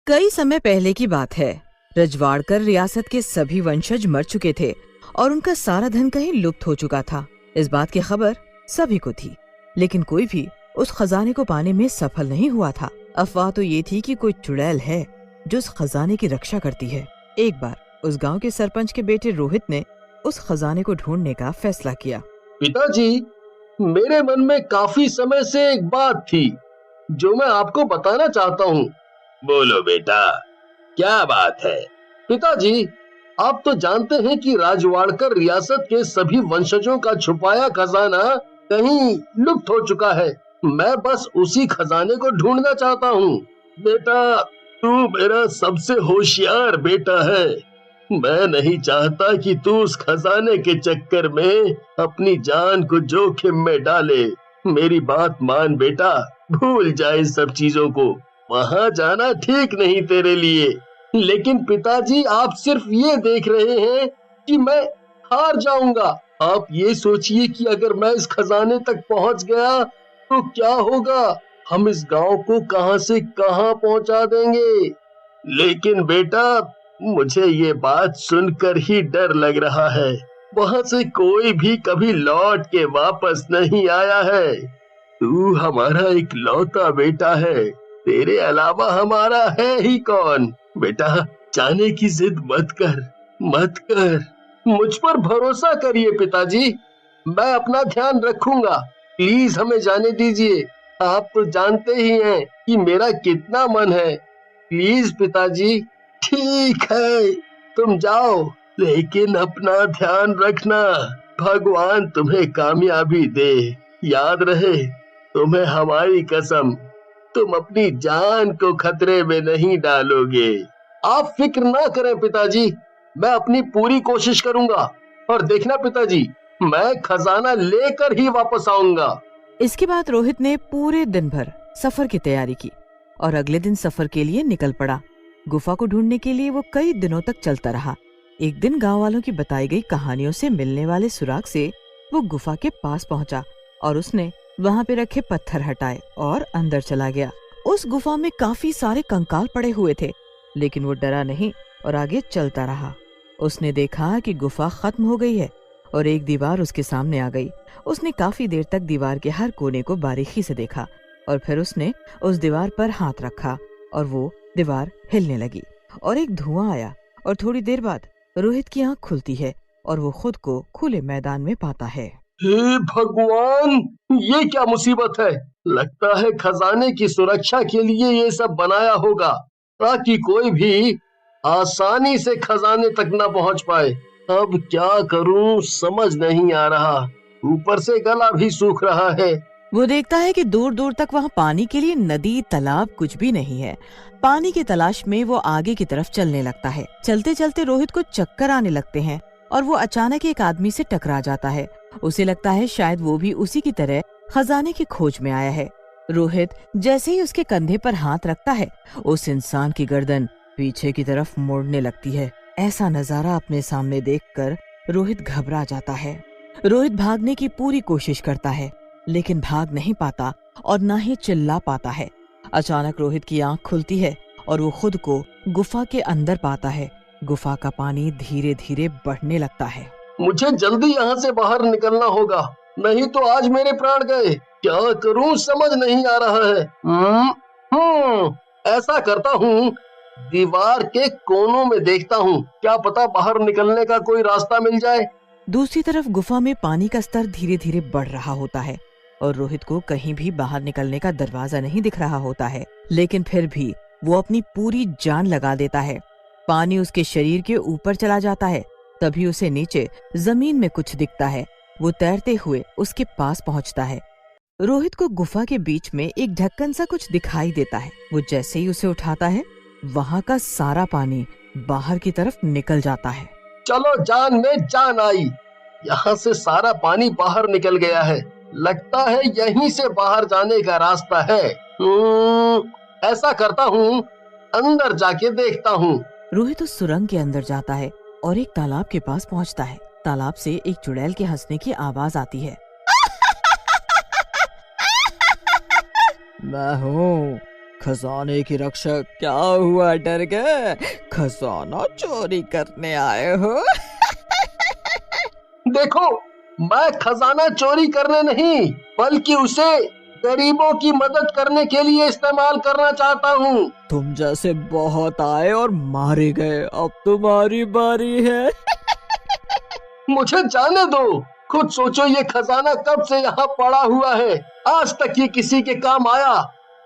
कई समय पहले की बात है। रजवाड़कर रियासत के सभी वंशज मर चुके थे और उनका सारा धन कहीं लुप्त हो चुका था। इस बात की खबर सभी को थी, लेकिन कोई भी उस खजाने को पाने में सफल नहीं हुआ था। अफवाह तो ये थी कि कोई चुड़ैल है जो उस खजाने की रक्षा करती है। एक बार उस गांव के सरपंच के बेटे रोहित ने उस खजाने को ढूंढने का फैसला किया। पिताजी, मेरे मन में काफी समय से एक बात थी जो मैं आपको बताना चाहता हूँ। बोलो बेटा, क्या बात है? पिताजी, आप तो जानते हैं कि राजवाड़कर रियासत के सभी वंशजों का छुपाया खजाना कहीं लुप्त हो चुका है। मैं बस उसी खजाने को ढूंढना चाहता हूँ। बेटा, तू मेरा सबसे होशियार बेटा है। मैं नहीं चाहता कि तू उस खजाने के चक्कर में अपनी जान को जोखिम में डाले। मेरी बात मान बेटा, भूल जा इन सब चीजों को। वहाँ जाना ठीक नहीं तेरे लिए। लेकिन पिताजी, आप सिर्फ ये देख रहे हैं कि मैं हार जाऊंगा। आप ये सोचिए कि अगर मैं इस खजाने तक पहुंच गया तो क्या होगा। हम इस गांव को कहां से कहां पहुंचा देंगे। लेकिन बेटा, मुझे ये बात सुनकर ही डर लग रहा है। वहां से कोई भी कभी लौट के वापस नहीं आया है। तू हमारा इकलौता बेटा है, तेरे अलावा हमारा है ही कौन। बेटा, जाने की जिद मत कर, मत कर। मुझ पर भरोसा करिए पिताजी, मैं अपना ध्यान रखूंगा। प्लीज हमें जाने दीजिए। आप तो जानते ही हैं कि मेरा कितना मन है। प्लीज पिताजी। ठीक है, तुम जाओ, लेकिन अपना ध्यान रखना। भगवान तुम्हें कामयाबी दे। याद रहे, तुम्हें हमारी कसम, तुम अपनी जान को खतरे में नहीं डालोगे। आप फिक्र ना करें पिताजी, मैं अपनी पूरी कोशिश करूंगा। और देखना पिताजी, मैं खजाना लेकर ही वापस आऊंगा। इसके बाद रोहित ने पूरे दिन भर सफर की तैयारी की और अगले दिन सफर के लिए निकल पड़ा। गुफा को ढूंढने के लिए वो कई दिनों तक चलता रहा। एक दिन गांव वालों की बताई गई कहानियों से मिलने वाले सुराग से वो गुफा के पास पहुंचा और उसने वहां पे रखे पत्थर हटाए और अंदर चला गया। उस गुफा में काफी सारे कंकाल पड़े हुए थे, लेकिन वो डरा नहीं और आगे चलता रहा। उसने देखा कि गुफा खत्म हो गई है और एक दीवार उसके सामने आ गई। उसने काफी देर तक दीवार के हर कोने को बारीकी से देखा और फिर उसने उस दीवार पर हाथ रखा और वो दीवार हिलने लगी और एक धुआं आया और थोड़ी देर बाद रोहित की आंख खुलती है और वो खुद को खुले मैदान में पाता है। हे भगवान, ये क्या मुसीबत है। लगता है खजाने की सुरक्षा के लिए ये सब बनाया होगा ताकि कोई भी आसानी से खजाने तक न पहुंच पाए। अब क्या करूं समझ नहीं आ रहा। ऊपर से गला भी सूख रहा है। वो देखता है कि दूर दूर तक वहाँ पानी के लिए नदी तालाब कुछ भी नहीं है। पानी की तलाश में वो आगे की तरफ चलने लगता है। चलते चलते रोहित को चक्कर आने लगते हैं और वो अचानक एक आदमी से टकरा जाता है। उसे लगता है शायद वो भी उसी की तरह खजाने की खोज में आया है। रोहित जैसे ही उसके कंधे पर हाथ रखता है, उस इंसान की गर्दन पीछे की तरफ मुड़ने लगती है। ऐसा नजारा अपने सामने देखकर रोहित घबरा जाता है। रोहित भागने की पूरी कोशिश करता है, लेकिन भाग नहीं पाता और ना ही चिल्ला पाता है। अचानक रोहित की आंख खुलती है और वो खुद को गुफा के अंदर पाता है। गुफा का पानी धीरे धीरे बढ़ने लगता है। मुझे जल्दी यहाँ से बाहर निकलना होगा, नहीं तो आज मेरे प्राण गए। क्या करूँ समझ नहीं आ रहा है। ऐसा करता हूँ, दीवार के कोनों में देखता हूँ, क्या पता बाहर निकलने का कोई रास्ता मिल जाए। दूसरी तरफ गुफा में पानी का स्तर धीरे धीरे बढ़ रहा होता है और रोहित को कहीं भी बाहर निकलने का दरवाजा नहीं दिख रहा होता है, लेकिन फिर भी वो अपनी पूरी जान लगा देता है। पानी उसके शरीर के ऊपर चला जाता है। तभी उसे नीचे जमीन में कुछ दिखता है। वो तैरते हुए उसके पास पहुंचता है। रोहित को गुफा के बीच में एक ढक्कन सा कुछ दिखाई देता है। वो जैसे ही उसे उठाता है, वहाँ का सारा पानी बाहर की तरफ निकल जाता है। चलो, जान में जान आई। यहाँ से सारा पानी बाहर निकल गया है। लगता है यहीं से बाहर जाने का रास्ता है। ऐसा करता हूँ, अंदर जाके देखता हूँ। रोहित उस सुरंग के अंदर जाता है और एक तालाब के पास पहुंचता है। तालाब से एक चुड़ैल के हंसने की आवाज आती है। मैं हूँ, खजाने की रक्षक, क्या हुआ, डर गए? खजाना चोरी करने आए हो? देखो, मैं खजाना चोरी करने नहीं बल्कि उसे गरीबों की मदद करने के लिए इस्तेमाल करना चाहता हूँ। तुम जैसे बहुत आए और मारे गए, अब तुम्हारी बारी है। मुझे जाने दो, खुद सोचो ये खजाना कब से यहाँ पड़ा हुआ है, आज तक ये किसी के काम आया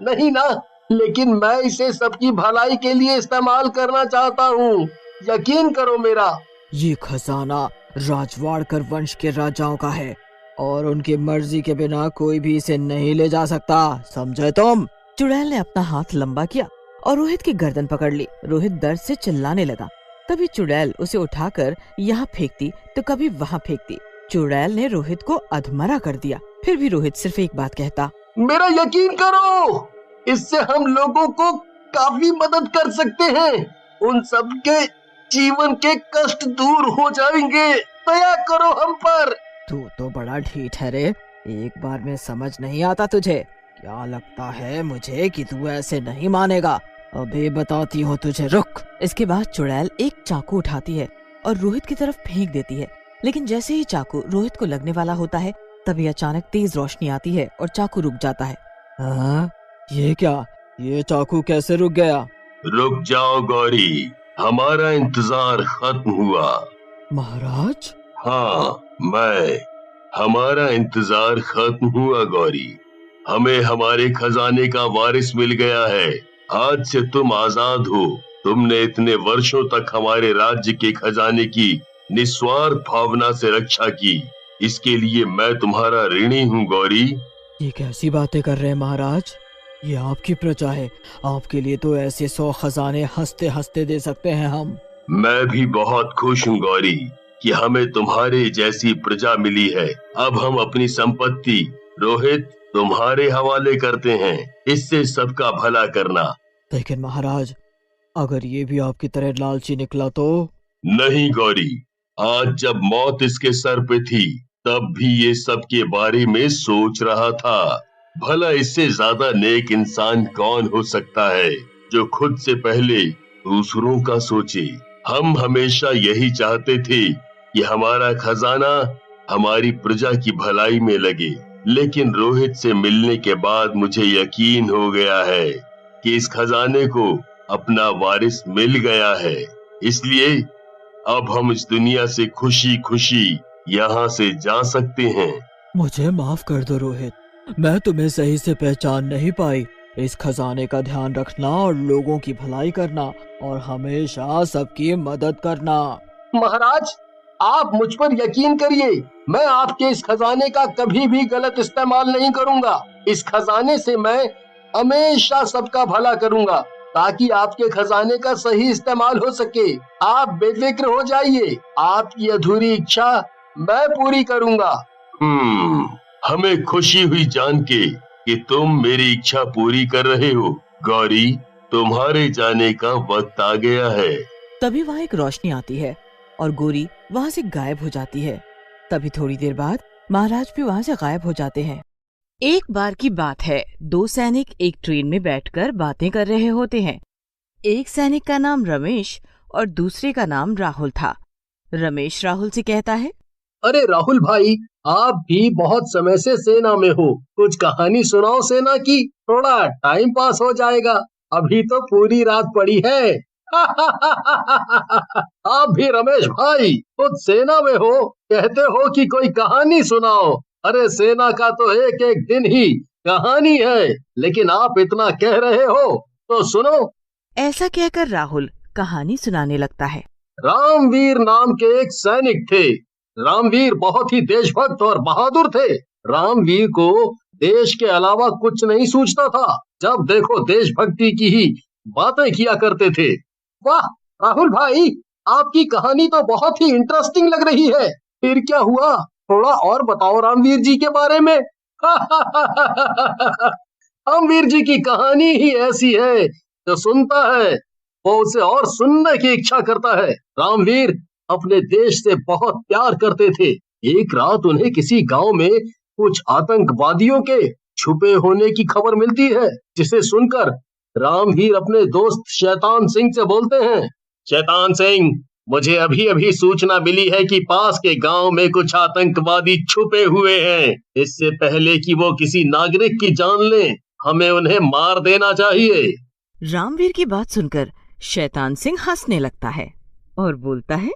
नहीं ना, लेकिन मैं इसे सबकी भलाई के लिए इस्तेमाल करना चाहता हूँ, यकीन करो मेरा। ये खजाना राजवाड़कर वंश के राजाओं का है और उनकी मर्जी के बिना कोई भी इसे नहीं ले जा सकता, समझे तुम? चुड़ैल ने अपना हाथ लंबा किया और रोहित की गर्दन पकड़ ली। रोहित दर्द से चिल्लाने लगा। तभी चुड़ैल उसे उठाकर यहाँ फेंकती तो कभी वहाँ फेंकती। चुड़ैल ने रोहित को अधमरा कर दिया। फिर भी रोहित सिर्फ एक बात कहता, मेरा यकीन करो, इससे हम लोगों को काफी मदद कर सकते हैं, उन सब के जीवन के कष्ट दूर हो जाएंगे, दया करो हम पर। तू तो बड़ा ढीठ है रे, एक बार में समझ नहीं आता तुझे? क्या लगता है मुझे कि तू ऐसे नहीं मानेगा? अबे बताती हूँ तुझे, रुक। इसके बाद चुड़ैल एक चाकू उठाती है और रोहित की तरफ फेंक देती है, लेकिन जैसे ही चाकू रोहित को लगने वाला होता है तभी अचानक तेज रोशनी आती है और चाकू रुक जाता है। हाँ, ये क्या? ये चाकू कैसे रुक गया? रुक जाओ गौरी, हमारा इंतजार खत्म हुआ। महाराज? हाँ, हमारा इंतजार खत्म हुआ गौरी, हमें हमारे खजाने का वारिस मिल गया है, आज से तुम आजाद हो। तुमने इतने वर्षों तक हमारे राज्य के खजाने की निस्वार्थ भावना से रक्षा की, इसके लिए मैं तुम्हारा ऋणी हूँ गौरी। ये कैसी बातें कर रहे हैं महाराज? ये आपकी प्रजा है, आपके लिए तो ऐसे 100 खजाने हंसते हंसते दे सकते हैं हम। मैं भी बहुत खुश हूँ गौरी कि हमें तुम्हारे जैसी प्रजा मिली है। अब हम अपनी संपत्ति रोहित तुम्हारे हवाले करते हैं, इससे सबका भला करना। लेकिन महाराज, अगर ये भी आपकी तरह लालची निकला तो? नहीं गौरी, आज जब मौत इसके सर पे थी तब भी ये सब के बारे में सोच रहा था। भला इससे ज्यादा नेक इंसान कौन हो सकता है जो खुद से पहले दूसरों का सोचे। हम हमेशा यही चाहते थे कि हमारा खजाना हमारी प्रजा की भलाई में लगे, लेकिन रोहित से मिलने के बाद मुझे यकीन हो गया है कि इस खजाने को अपना वारिस मिल गया है, इसलिए अब हम इस दुनिया से खुशी खुशी यहाँ से जा सकते हैं। मुझे माफ कर दो रोहित, मैं तुम्हें सही से पहचान नहीं पाई। इस खजाने का ध्यान रखना और लोगों की भलाई करना और हमेशा सबकी मदद करना। महाराज, आप मुझ पर यकीन करिए, मैं आपके इस खजाने का कभी भी गलत इस्तेमाल नहीं करूंगा। इस खजाने से मैं हमेशा सबका भला करूंगा ताकि आपके खजाने का सही इस्तेमाल हो सके। आप बेफिक्र हो जाइए, आपकी अधूरी इच्छा मैं पूरी करूंगा। हमें खुशी हुई जान के कि तुम मेरी इच्छा पूरी कर रहे हो। गौरी, तुम्हारे जाने का वक्त आ गया है। तभी वहाँ एक रोशनी आती है और गोरी वहाँ से गायब हो जाती है। तभी थोड़ी देर बाद महाराज भी वहाँ से गायब हो जाते हैं। एक बार की बात है, 2 सैनिक एक ट्रेन में बैठकर बातें कर रहे होते हैं। एक सैनिक का नाम रमेश और दूसरे का नाम राहुल था। रमेश राहुल से कहता है, अरे राहुल भाई, आप भी बहुत समय से सेना में हो, कुछ कहानी सुनाओ सेना की, थोड़ा टाइम पास हो जाएगा। अभी तो पूरी रात पड़ी है। आप भी रमेश भाई खुद सेना में हो, कहते हो कि कोई कहानी सुनाओ। अरे सेना का तो एक एक दिन ही कहानी है, लेकिन आप इतना कह रहे हो तो सुनो। ऐसा कहकर राहुल कहानी सुनाने लगता है। रामवीर नाम के एक सैनिक थे। रामवीर बहुत ही देशभक्त और बहादुर थे। रामवीर को देश के अलावा कुछ नहीं सूझता था, जब देखो देशभक्ति की ही बातें किया करते थे। वाह राहुल भाई, आपकी कहानी तो बहुत ही इंटरेस्टिंग लग रही है, फिर क्या हुआ, थोड़ा और बताओ रामवीर जी के बारे में। रामवीर जी की कहानी ही ऐसी है, जो सुनता है वो उसे और सुनने की इच्छा करता है। रामवीर अपने देश से बहुत प्यार करते थे। एक रात उन्हें किसी गांव में कुछ आतंकवादियों के छुपे होने की खबर मिलती है, जिसे सुनकर रामवीर अपने दोस्त शैतान सिंह से बोलते हैं, शैतान सिंह, मुझे अभी अभी सूचना मिली है कि पास के गांव में कुछ आतंकवादी छुपे हुए हैं। इससे पहले कि वो किसी नागरिक की जान लें, हमें उन्हें मार देना चाहिए। रामवीर की बात सुनकर शैतान सिंह हंसने लगता है और बोलता है,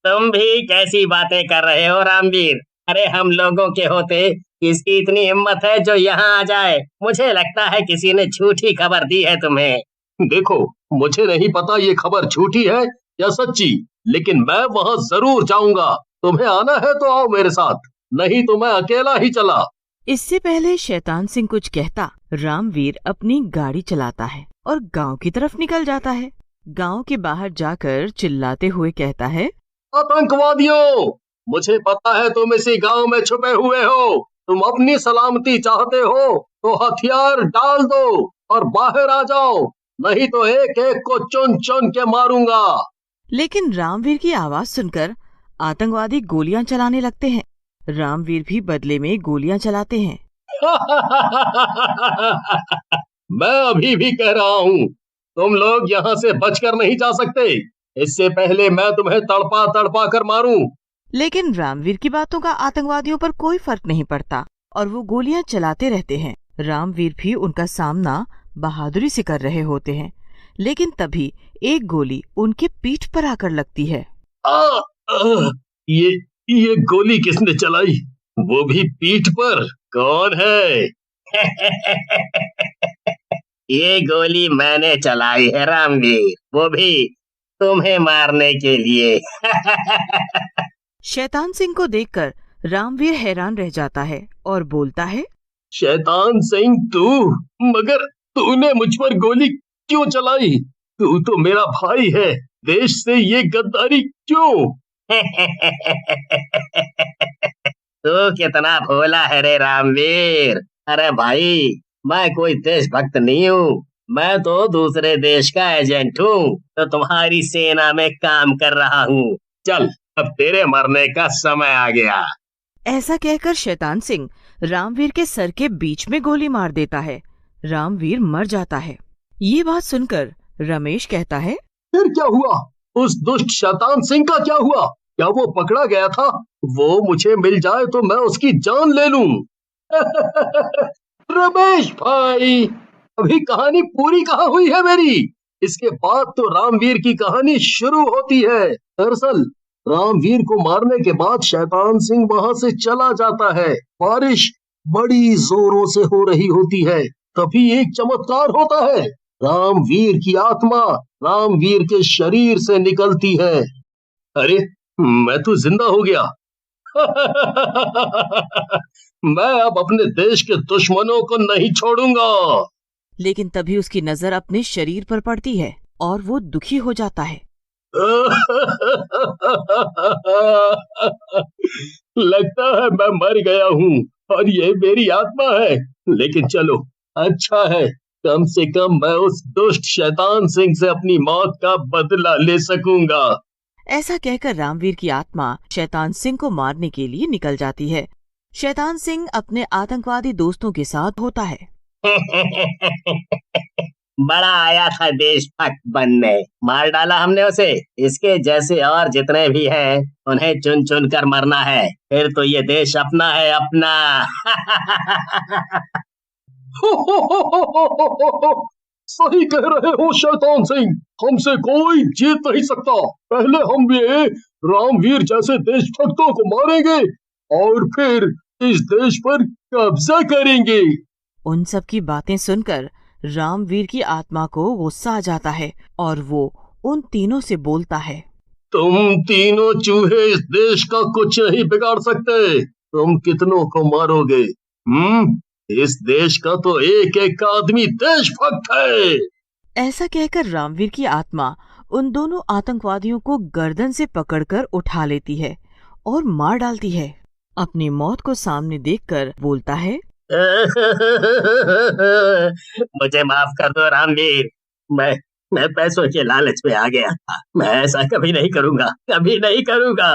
तुम भी कैसी बातें कर रहे हो रामवीर? अरे हम लोगों के होते किसकी इतनी हिम्मत है जो यहाँ आ जाए? मुझे लगता है किसी ने झूठी खबर दी है तुम्हें। देखो, मुझे नहीं पता ये खबर झूठी है या सच्ची, लेकिन मैं वहां जरूर जाऊंगा। तुम्हें आना है तो आओ मेरे साथ, नहीं तो मैं अकेला ही चला। इससे पहले शैतान सिंह कुछ कहता, रामवीर अपनी गाड़ी चलाता है और गांव की तरफ निकल जाता है। गांव के बाहर जाकर चिल्लाते हुए कहता है, आतंकवादियों, मुझे पता है तुम इसी गांव में छुपे हुए हो। तुम अपनी सलामती चाहते हो तो हथियार डाल दो और बाहर आ जाओ, नहीं तो एक एक को चुन चुन के मारूंगा। लेकिन रामवीर की आवाज सुनकर आतंकवादी गोलियां चलाने लगते हैं। रामवीर भी बदले में गोलियां चलाते हैं। मैं अभी भी कह रहा हूँ, तुम लोग यहाँ से बचकर नहीं जा सकते। इससे पहले मैं तुम्हें तड़पा तड़पा कर मारूं। लेकिन रामवीर की बातों का आतंकवादियों पर कोई फर्क नहीं पड़ता और वो गोलियां चलाते रहते हैं। रामवीर भी उनका सामना बहादुरी से कर रहे होते हैं, लेकिन तभी एक गोली उनके पीठ पर आकर लगती है। ये गोली किसने चलाई? वो भी पीठ पर? कौन है? ये गोली मैंने चलाई है रामवीर, वो भी तुम्हें मारने के लिए। शैतान सिंह को देखकर रामवीर हैरान रह जाता है और बोलता है, शैतान सिंह तू? मगर तूने मुझ पर गोली क्यों चलाई? तू तो मेरा भाई है, देश से ये गद्दारी क्यों? तू कितना भोला है रे रामवीर। अरे भाई, मैं कोई देशभक्त नहीं हूँ, मैं तो दूसरे देश का एजेंट हूँ, तो तुम्हारी सेना में काम कर रहा हूँ। चल, अब तेरे मरने का समय आ गया। ऐसा कहकर शैतान सिंह रामवीर के सर के बीच में गोली मार देता है। रामवीर मर जाता है। ये बात सुनकर रमेश कहता है, फिर क्या हुआ? उस दुष्ट शैतान सिंह का क्या हुआ? क्या वो पकड़ा गया था? वो मुझे मिल जाए तो मैं उसकी जान ले लूं। रमेश भाई, अभी कहानी पूरी कहाँ हुई है मेरी? इसके बाद तो रामवीर की कहानी शुरू होती है। दरअसल रामवीर को मारने के बाद शैतान सिंह वहां से चला जाता है। बारिश बड़ी जोरों से हो रही होती है। तभी एक चमत्कार होता है। रामवीर की आत्मा रामवीर के शरीर से निकलती है। अरे, मैं तो जिंदा हो गया। मैं अब अपने देश के दुश्मनों को नहीं छोड़ूंगा। लेकिन तभी उसकी नजर अपने शरीर पर पड़ती है और वो दुखी हो जाता है। लगता है मैं मर गया हूँ और ये मेरी आत्मा है। लेकिन चलो, अच्छा है, कम से कम मैं उस दुष्ट शैतान सिंह से अपनी मौत का बदला ले सकूंगा। ऐसा कहकर रामवीर की आत्मा शैतान सिंह को मारने के लिए निकल जाती है। शैतान सिंह अपने आतंकवादी दोस्तों के साथ होता है। बड़ा आया था देशभक्त बनने, मार डाला हमने उसे। इसके जैसे और जितने भी हैं, उन्हें चुन चुन कर मरना है, फिर तो ये देश अपना है, अपना। सही कह रहे हो शैतान सिंह, हमसे कोई जीत नहीं सकता। पहले हम ये रामवीर जैसे देशभक्तों को मारेंगे और फिर इस देश पर कब्जा करेंगे। उन सब की बातें सुनकर रामवीर की आत्मा को गुस्सा आ जाता है और वो उन तीनों से बोलता है, तुम तीनों चूहे इस देश का कुछ नहीं बिगाड़ सकते। तुम कितनों को मारोगे? इस देश का तो एक एक आदमी देशभक्त है। ऐसा कहकर रामवीर की आत्मा उन दोनों आतंकवादियों को गर्दन से पकड़कर उठा लेती है और मार डालती है। अपनी मौत को सामने देखकर बोलता है, मुझे माफ कर दो रामवीर, मैं पैसों के लालच में आ गया था। मैं ऐसा कभी नहीं करूंगा, कभी नहीं करूंगा।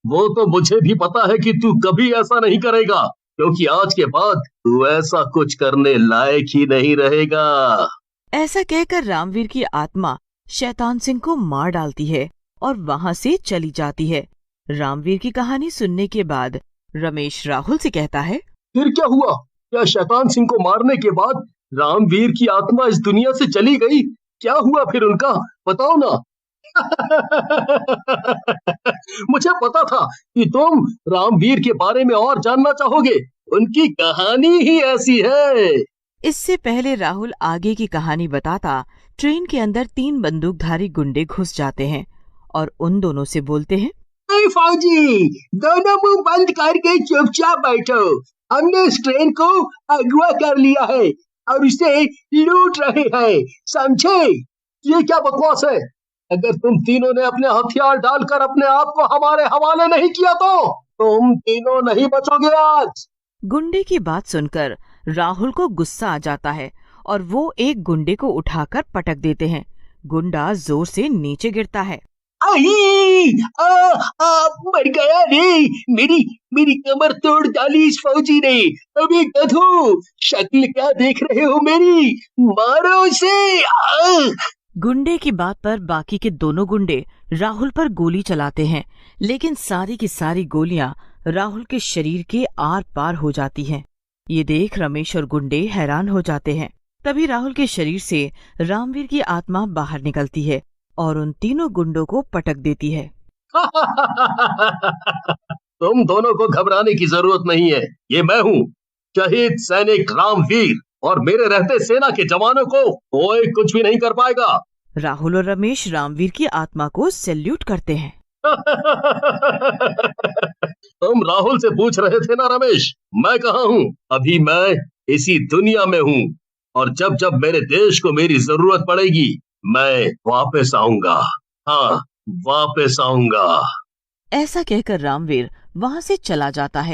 वो तो मुझे भी पता है कि तू कभी ऐसा नहीं करेगा। क्योंकि आज के बाद तू ऐसा कुछ करने लायक ही नहीं रहेगा। ऐसा कहकर रामवीर की आत्मा शैतान सिंह को मार डालती है और वहां से चली जाती है। रामवीर की कहानी सुनने के बाद रमेश राहुल से कहता है, फिर क्या हुआ? क्या शैतान सिंह को मारने के बाद रामवीर की आत्मा इस दुनिया से चली गई? क्या हुआ फिर उनका, बताओ ना। मुझे पता था कि तुम रामवीर के बारे में और जानना चाहोगे, उनकी कहानी ही ऐसी है। इससे पहले राहुल आगे की कहानी बताता ट्रेन के अंदर 3 बंदूकधारी गुंडे घुस जाते हैं और उन दोनों से बोलते हैं, फौजी, दोनों मुंह बंद करके चुपचाप बैठो। हमने इस ट्रेन को अगवा कर लिया है और इसे लूट रहे हैं, समझे? ये क्या बकवास है? अगर तुम तीनों ने अपने हथियार डालकर अपने आप को हमारे हवाले नहीं किया तो तुम तीनों नहीं बचोगे आज। गुंडे की बात सुनकर राहुल को गुस्सा आ जाता है और वो एक गुंडे को उठाकर पटक देते हैं। गुंडा जोर से नीचे गिरता है। आई, मर गया रे, मेरी कमर तोड़ डाली इस फौजी ने। अबे गधो, शक्ल क्या देख रहे हो मेरी, मारो उसे। गुंडे की बात पर बाकी के दोनों गुंडे राहुल पर गोली चलाते हैं, लेकिन सारी की सारी गोलियां राहुल के शरीर के आर पार हो जाती हैं। ये देख रमेश और गुंडे हैरान हो जाते हैं। तभी राहुल के शरीर से रामवीर की आत्मा बाहर निकलती है और उन तीनों गुंडों को पटक देती है। तुम दोनों को घबराने की जरूरत नहीं है, ये मैं हूँ, शहीद सैनिक रामवीर, और मेरे रहते सेना के जवानों को कोई कुछ भी नहीं कर पाएगा। राहुल और रमेश रामवीर की आत्मा को सैल्यूट करते हैं। तुम राहुल से पूछ रहे थे ना रमेश, मैं कहाँ हूँ? अभी मैं इसी दुनिया में हूँ, और जब जब मेरे देश को मेरी जरूरत पड़ेगी मैं वापस आऊंगा। हाँ, वापस आऊंगा। ऐसा कहकर रामवीर वहां से चला जाता है।